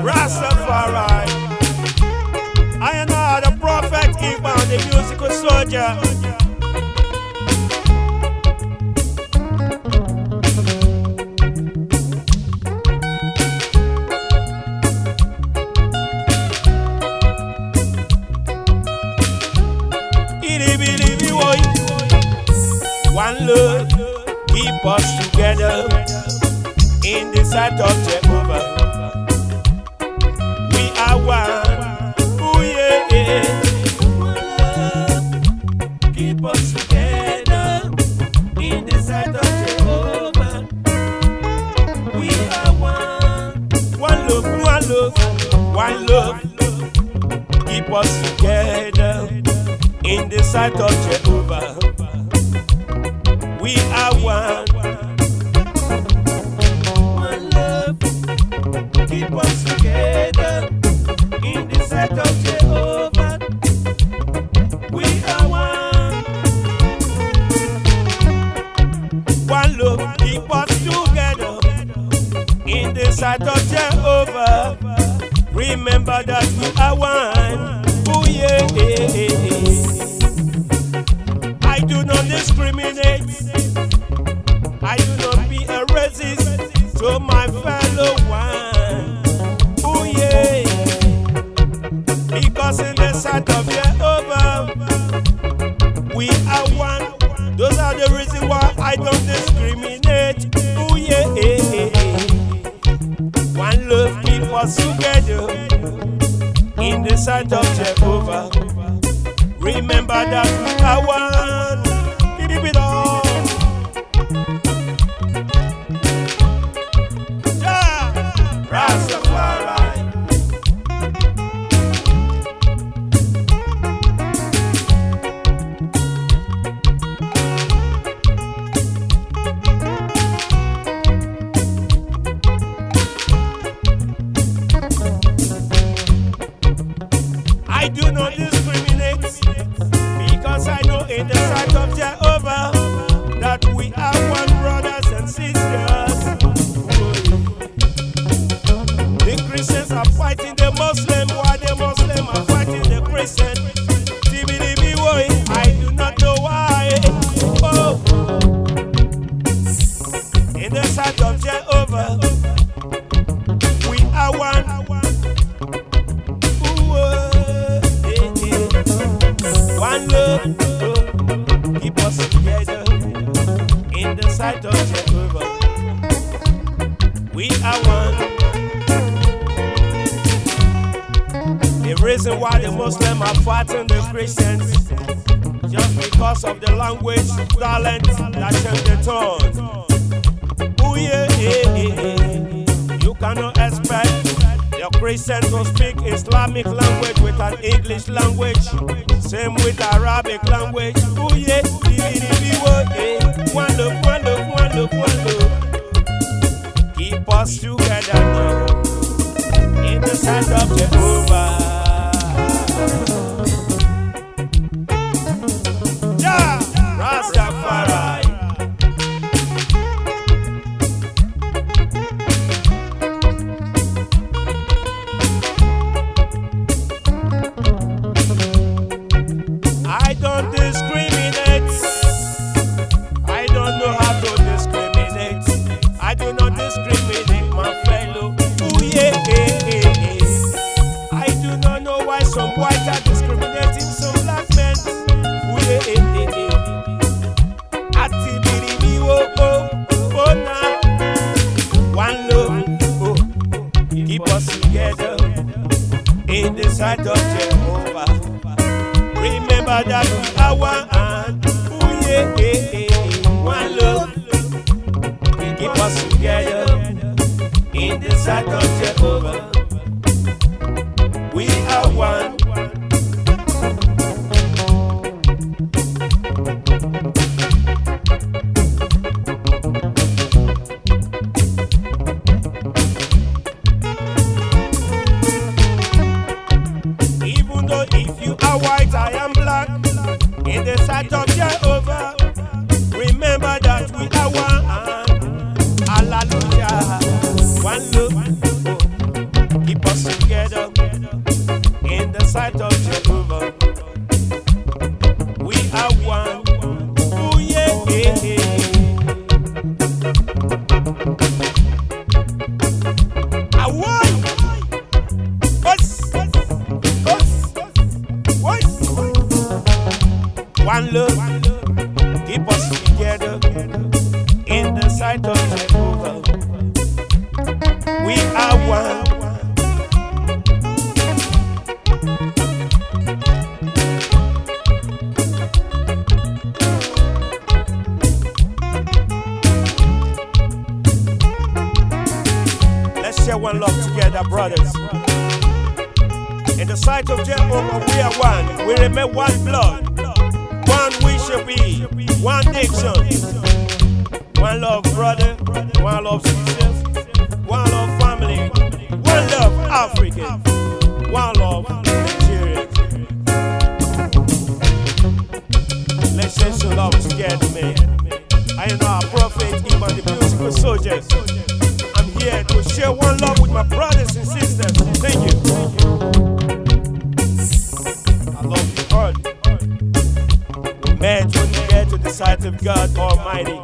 Rastafari, I am not the prophet, Igban, the musical soldier. One love keep us together in the sight of Jehovah. We are one. Ooh, yeah. One love keep us together in the sight of Jehovah. We are one. One love, one love, one love keep us together in the sight of Jehovah. We are one. One love keep us together in the sight of Jehovah. We are one. One love keep us together in the sight of Jehovah. Remember that we are one. Oh yeah. I do not discriminate. I do not be a racist to my fellow one. Oh yeah. Because in the sight of Jehovah, we are one. Those are the reasons why I don't discriminate. Oh yeah. One love keep us together in the sight of Jehovah. Remember that we are one. Keep it on. Yeah. Rastafari. I do not discriminate, because I know in the sight of Jehovah that we are one, brothers and sisters. The Christians are fighting the Muslim, while the Muslim are fighting the Christian. I do not know why. Oh. In the sight of Jehovah, we are one. One love, keep us together in the sight of Jehovah. We are one. The reason why the Muslims are fighting the Christians just because of the language, talent that change the tone. Oh yeah. You cannot expect the Christians to speak Islamic language with an English language. Same with Arabic language. Oh yeah, one love, one love, one love, one love. Keep us together now in the sight of Jehovah. Yeah, Rastafari. I don't discriminate. I don't know how to discriminate. I do not discriminate my fellow. Ooh, yeah. I do not know why some whites are discriminating some black men. Ooh, yeah. Oh, nah. One love, keep us together in the sight of Jehovah. Remember that we are one. Ooh, yeah. One love, keep us together in the sight of Jehovah. We are one. sight of Jehovah, remember that we are one. Hallelujah. One love, keep us together in the sight of Jehovah. We are one. Oh yeah, yeah, yeah. One love, keep us together in the sight of Jehovah. We are one. Let's share one love together, brothers. In the sight of Jehovah, we are one. We remain one blood. One we shall be, one nation, one love brother, one love sisters, one love family, one love African, one love Nigeria. Let's share some love together, man. I am our prophet, even the musical soldiers. I'm here to share one love with my brothers and sisters. Thank you. I love you all. Man, when you get to the sight of God Almighty,